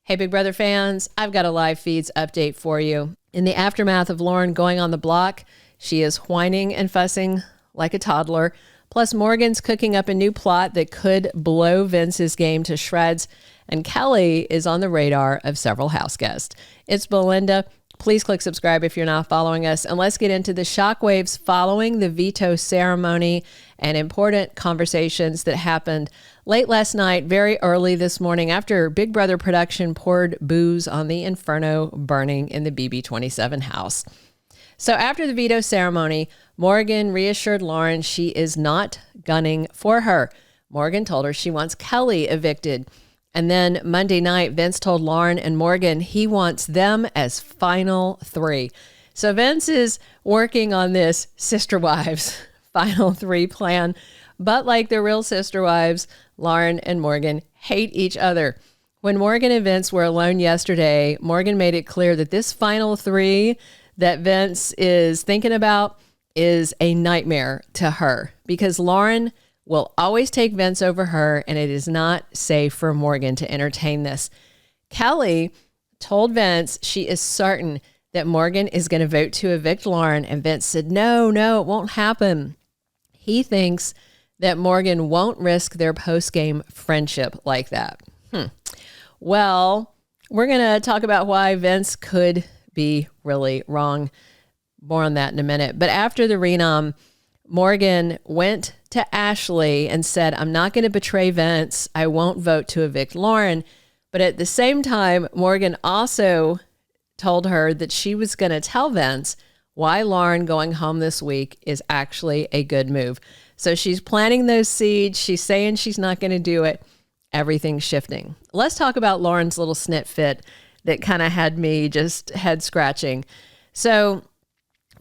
Hey, Big Brother fans, I've got a live feeds update for you. In the aftermath of Lauren going on the block, she is whining and fussing like a toddler. Plus, Morgan's cooking up a new plot that could blow Vince's game to shreds. And Kelley is on the radar of several house guests. It's Belinda. Please click subscribe if you're not following us. And let's get into the shockwaves following the veto ceremony and important conversations that happened late last night, very early this morning, after Big Brother production poured booze on the inferno burning in the BB27 house. So after the veto ceremony, Morgan reassured Lauren she is not gunning for her. Morgan told her she wants Kelley evicted. And then Monday night, Vince told Lauren and Morgan he wants them as final three. So Vince is working on this sister wives final three plan. But like the real sister wives, Lauren and Morgan hate each other. When Morgan and Vince were alone yesterday, Morgan made it clear that this final three that Vince is thinking about is a nightmare to her because Lauren will always take Vince over her, and it is not safe for Morgan to entertain this. Kelley told Vince she is certain that Morgan is going to vote to evict Lauren, and Vince said, no, it won't happen. He thinks that Morgan won't risk their post-game friendship like that. Well, we're going to talk about why Vince could be really wrong. More on that in a minute. But after the renom, Morgan went to Ashley and said, I'm not going to betray Vince. I won't vote to evict Lauren. But at the same time, Morgan also told her that she was going to tell Vince why Lauren going home this week is actually a good move. So she's planting those seeds. She's saying she's not going to do it. Everything's shifting. Let's talk about Lauren's little snit fit that kind of had me just head scratching. So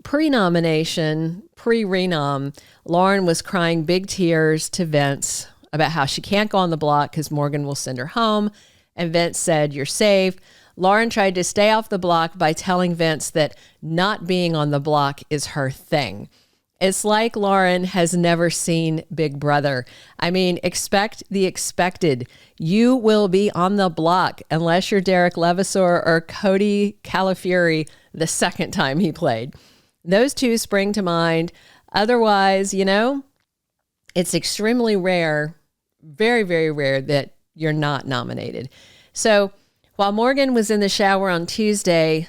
pre-nomination, pre-renom, Lauren was crying big tears to Vince about how she can't go on the block because Morgan will send her home. And Vince said, you're safe. Lauren tried to stay off the block by telling Vince that not being on the block is her thing. It's like Lauren has never seen Big Brother. I mean, expect the expected. You will be on the block unless you're Derek Levasseur or Cody Calafieri the second time he played. Those two spring to mind. Otherwise, it's extremely rare, very, very rare that you're not nominated. So while Morgan was in the shower on Tuesday,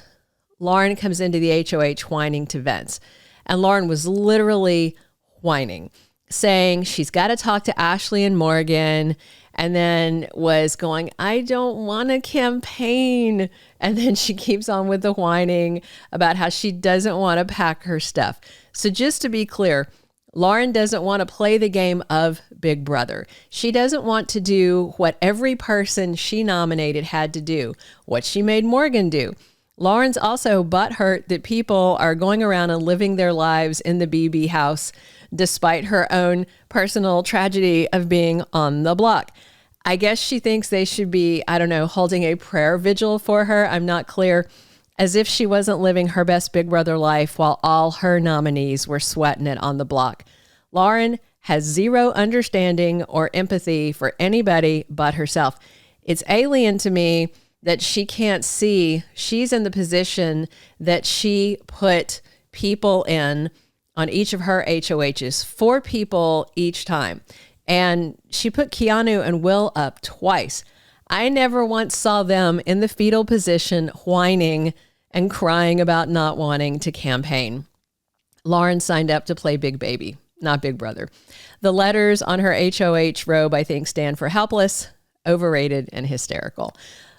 Lauren comes into the HOH whining to Vince. And Lauren was literally whining, saying she's got to talk to Ashley and Morgan, and then was going, I don't want to campaign. And then she keeps on with the whining about how she doesn't want to pack her stuff. So just to be clear, Lauren doesn't want to play the game of Big Brother. She doesn't want to do what every person she nominated had to do, what she made Morgan do. Lauren's also butthurt that people are going around and living their lives in the BB house despite her own personal tragedy of being on the block. I guess she thinks they should be, holding a prayer vigil for her. I'm not clear. As if she wasn't living her best Big Brother life while all her nominees were sweating it on the block. Lauren has zero understanding or empathy for anybody but herself. It's alien to me that she can't see she's in the position that she put people in on each of her HOHs, 4 people each time. And she put Keanu and Will up twice. I never once saw them in the fetal position whining and crying about not wanting to campaign. Lauren signed up to play Big Baby, not Big Brother. The letters on her HOH robe, I think, stand for helpless, overrated, and hysterical.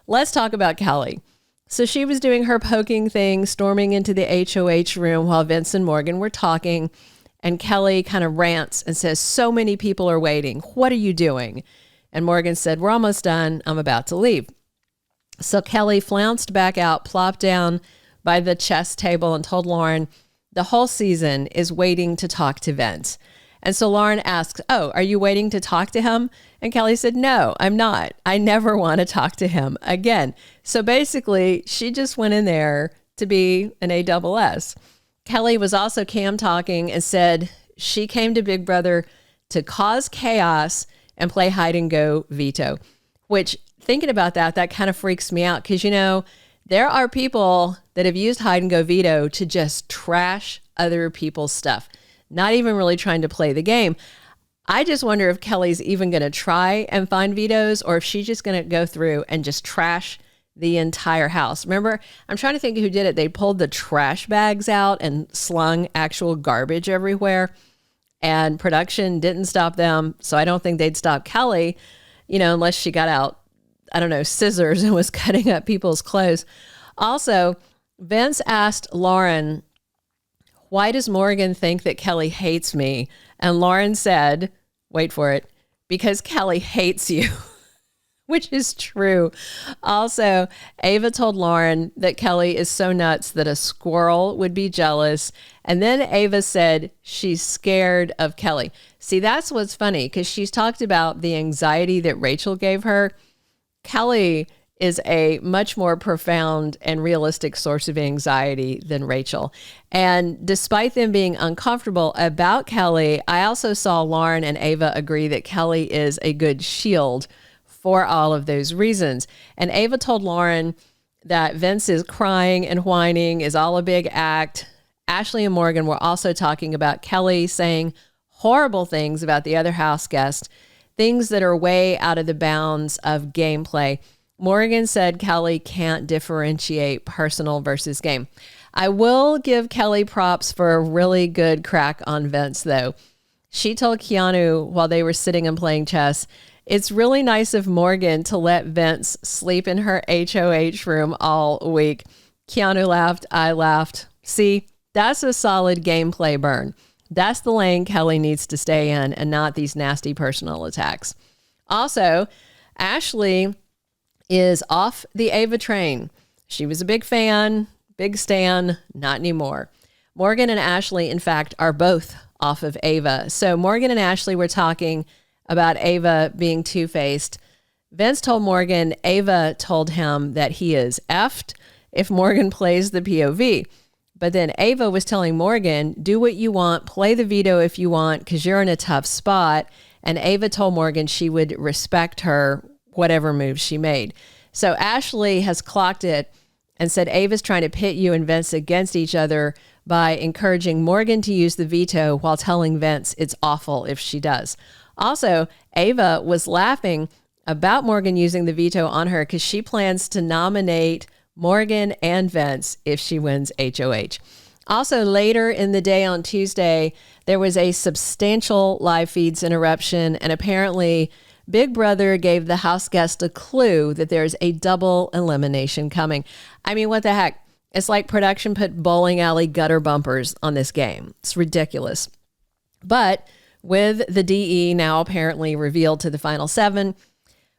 Let's talk about Kelley. So she was doing her poking thing, storming into the HOH room while Vince and Morgan were talking. And Kelley kind of rants and says, so many people are waiting. What are you doing? And Morgan said, we're almost done. I'm about to leave. So Kelley flounced back out, plopped down by the chess table and told Lauren the whole season is waiting to talk to Vince. And so Lauren asks, oh, are you waiting to talk to him? And Kelley said, no, I'm not. I never want to talk to him again. So basically, she just went in there to be an ASS. Kelley was also cam talking and said she came to Big Brother to cause chaos and play hide and go veto, which thinking about that kind of freaks me out because, there are people that have used hide and go veto to just trash other people's stuff, not even really trying to play the game. I just wonder if Kelley's even going to try and find vetoes or if she's just going to go through and just trash the entire house. Remember, I'm trying to think who did it. They pulled the trash bags out and slung actual garbage everywhere, and production didn't stop them. So I don't think they'd stop Kelley, unless she got out, I don't know, scissors and was cutting up people's clothes. Also, Vince asked Lauren, why does Morgan think that Kelley hates me? And Lauren said, wait for it, because Kelley hates you, which is true. Also, Ava told Lauren that Kelley is so nuts that a squirrel would be jealous. And then Ava said she's scared of Kelley. See, that's what's funny, because she's talked about the anxiety that Rachel gave her. Kelley is a much more profound and realistic source of anxiety than Rachel. And despite them being uncomfortable about Kelley, I also saw Lauren and Ava agree that Kelley is a good shield for all of those reasons. And Ava told Lauren that Vince's crying and whining is all a big act. Ashley and Morgan were also talking about Kelley saying horrible things about the other house guest, things that are way out of the bounds of gameplay. Morgan said Kelley can't differentiate personal versus game. I will give Kelley props for a really good crack on Vince, though. She told Keanu while they were sitting and playing chess, it's really nice of Morgan to let Vince sleep in her HOH room all week. Keanu laughed. I laughed. See, that's a solid gameplay burn. That's the lane Kelley needs to stay in and not these nasty personal attacks. Also, Ashley is off the Ava train. She was a big fan, big stan, not anymore. Morgan and Ashley, in fact, are both off of Ava. So Morgan and Ashley were talking about Ava being two-faced. Vince told Morgan Ava told him that he is effed if Morgan plays the POV. But then Ava was telling Morgan, do what you want, play the veto if you want, because you're in a tough spot. And Ava told Morgan she would respect her whatever moves she made. So Ashley has clocked it and said Ava's trying to pit you and Vince against each other by encouraging Morgan to use the veto while telling Vince it's awful if she does. Also, Ava was laughing about Morgan using the veto on her because she plans to nominate Morgan and Vince if she wins HOH. Also, later in the day on Tuesday, there was a substantial live feeds interruption, and apparently Big Brother gave the house guest a clue that there's a double elimination coming. I mean, what the heck? It's like production put bowling alley gutter bumpers on this game. It's ridiculous. But with the DE now apparently revealed to the final 7,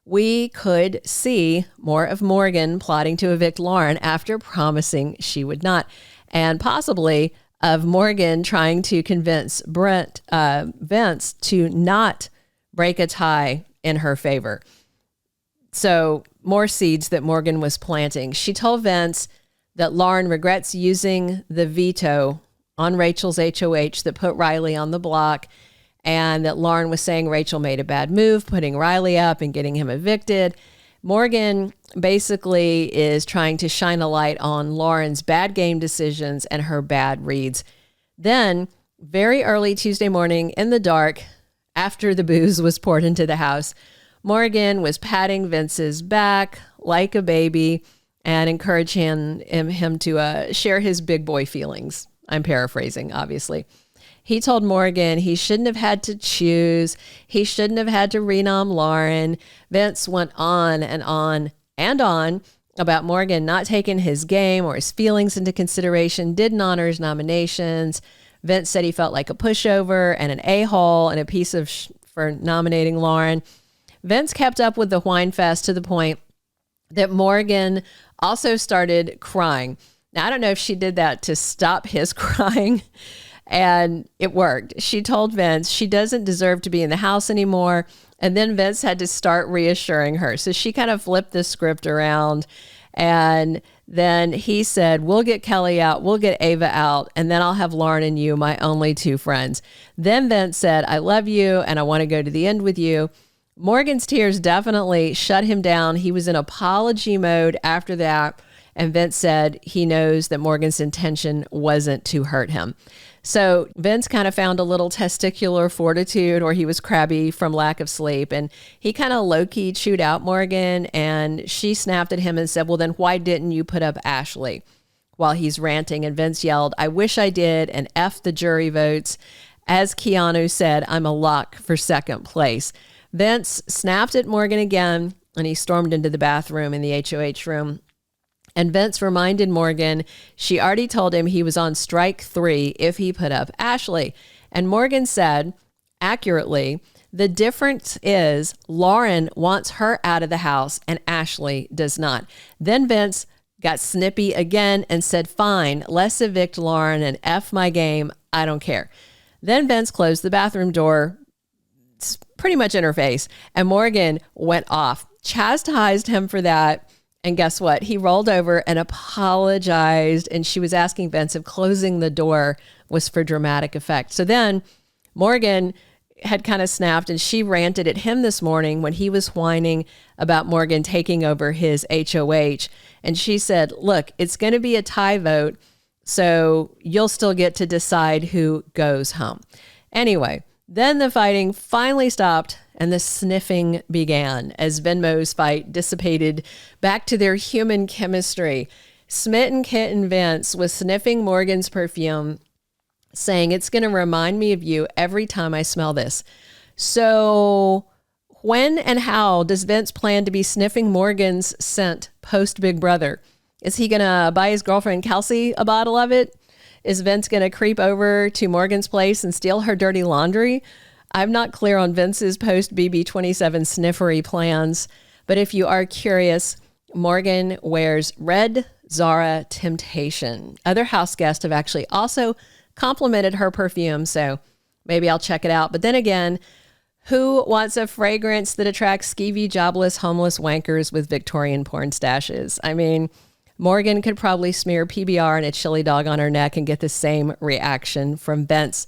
we could see more of Morgan plotting to evict Lauren after promising she would not, and possibly of Morgan trying to convince Vince to not break a tie in her favor. So more seeds that Morgan was planting. She told Vince that Lauren regrets using the veto on Rachel's HOH that put Riley on the block, and that Lauren was saying Rachel made a bad move, putting Riley up and getting him evicted. Morgan basically is trying to shine a light on Lauren's bad game decisions and her bad reads. Then, very early Tuesday morning in the dark, after the booze was poured into the house, Morgan was patting Vince's back like a baby and encouraging him to share his big boy feelings. I'm paraphrasing, obviously. He told Morgan he shouldn't have had to choose. He shouldn't have had to renom Lauren. Vince went on and on and on about Morgan not taking his game or his feelings into consideration, didn't honor his nominations. Vince said he felt like a pushover and an a-hole and a piece of for nominating Lauren. Vince kept up with the whine fest to the point that Morgan also started crying. Now, I don't know if she did that to stop his crying, and it worked. She told Vince she doesn't deserve to be in the house anymore, and then Vince had to start reassuring her. So she kind of flipped the script around, and then he said, we'll get Kelley out, we'll get Ava out, and then I'll have Lauren and you, my only two friends. Then Vince said, I love you, and I want to go to the end with you. Morgan's tears definitely shut him down. He was in apology mode after that. And Vince said he knows that Morgan's intention wasn't to hurt him. So Vince kind of found a little testicular fortitude, or he was crabby from lack of sleep. And he kind of low-key chewed out Morgan, and she snapped at him and said, well, then why didn't you put up Ashley? While he's ranting, and Vince yelled, I wish I did, and F the jury votes. As Keanu said, I'm a lock for second place. Vince snapped at Morgan again, and he stormed into the bathroom in the HOH room. And Vince reminded Morgan she already told him he was on strike 3 if he put up Ashley. And Morgan said, accurately, the difference is Lauren wants her out of the house and Ashley does not. Then Vince got snippy again and said, fine, let's evict Lauren and F my game. I don't care. Then Vince closed the bathroom door, pretty much in her face, and Morgan went off, chastised him for that. And guess what? He rolled over and apologized. And she was asking Vince if closing the door was for dramatic effect. So then Morgan had kind of snapped, and she ranted at him this morning when he was whining about Morgan taking over his HOH. And she said, look, it's going to be a tie vote, so you'll still get to decide who goes home. Anyway, then the fighting finally stopped and the sniffing began as Venmo's fight dissipated back to their human chemistry. Smitten Kitten Vince was sniffing Morgan's perfume, saying, it's going to remind me of you every time I smell this. So when and how does Vince plan to be sniffing Morgan's scent post Big Brother? Is he going to buy his girlfriend Kelsey a bottle of it? Is Vince going to creep over to Morgan's place and steal her dirty laundry? I'm not clear on Vince's post-BB27 sniffery plans, but if you are curious, Morgan wears red Zara Temptation. Other house guests have actually also complimented her perfume, so maybe I'll check it out. But then again, who wants a fragrance that attracts skeevy, jobless, homeless wankers with Victorian porn stashes? I mean, Morgan could probably smear PBR and a chili dog on her neck and get the same reaction from Vince.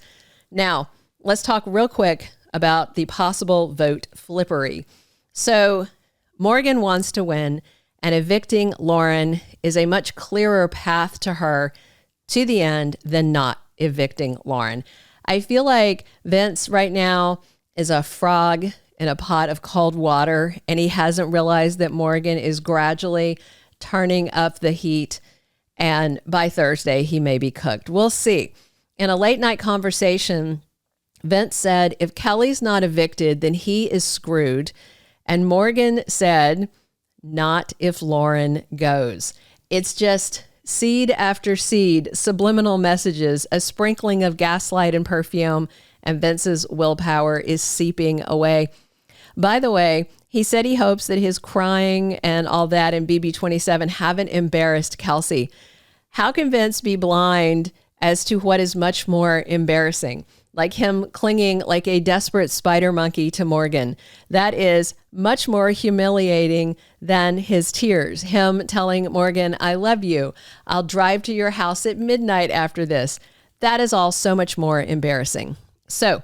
Now, let's talk real quick about the possible vote flippery. So Morgan wants to win, and evicting Lauren is a much clearer path to her to the end than not evicting Lauren. I feel like Vince right now is a frog in a pot of cold water, and he hasn't realized that Morgan is gradually turning up the heat, and by Thursday, he may be cooked. We'll see. In a late night conversation, Vince said, if Kelley's not evicted, then he is screwed. And Morgan said, not if Lauren goes. It's just seed after seed, subliminal messages, a sprinkling of gaslight and perfume, and Vince's willpower is seeping away. By the way, he said he hopes that his crying and all that in BB27 haven't embarrassed Kelsey. How can Vince be blind as to what is much more embarrassing? Like him clinging like a desperate spider monkey to Morgan. That is much more humiliating than his tears. Him telling Morgan, I love you. I'll drive to your house at midnight after this. That is all so much more embarrassing. So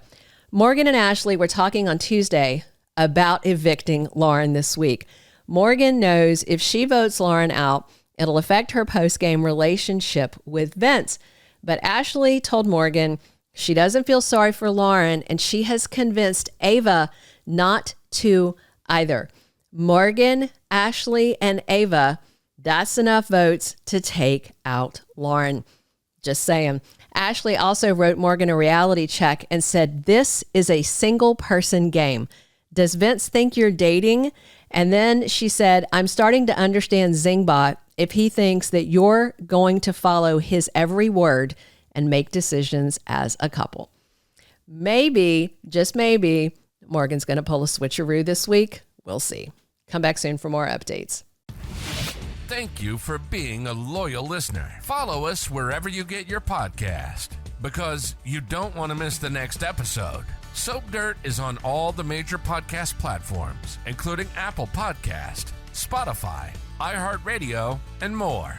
Morgan and Ashley were talking on Tuesday about evicting Lauren this week. Morgan knows if she votes Lauren out, it'll affect her post-game relationship with Vince. But Ashley told Morgan she doesn't feel sorry for Lauren, and she has convinced Ava not to either. Morgan, Ashley, and Ava, that's enough votes to take out Lauren. Just saying. Ashley also wrote Morgan a reality check and said, this is a single person game. Does Vince think you're dating? And then she said, I'm starting to understand Zingbot if he thinks that you're going to follow his every word and make decisions as a couple. Maybe, just maybe, Morgan's going to pull a switcheroo this week. We'll see. Come back soon for more updates. Thank you for being a loyal listener. Follow us wherever you get your podcast, because you don't want to miss the next episode. Soap Dirt is on all the major podcast platforms, including Apple Podcast, Spotify, iHeartRadio, and more.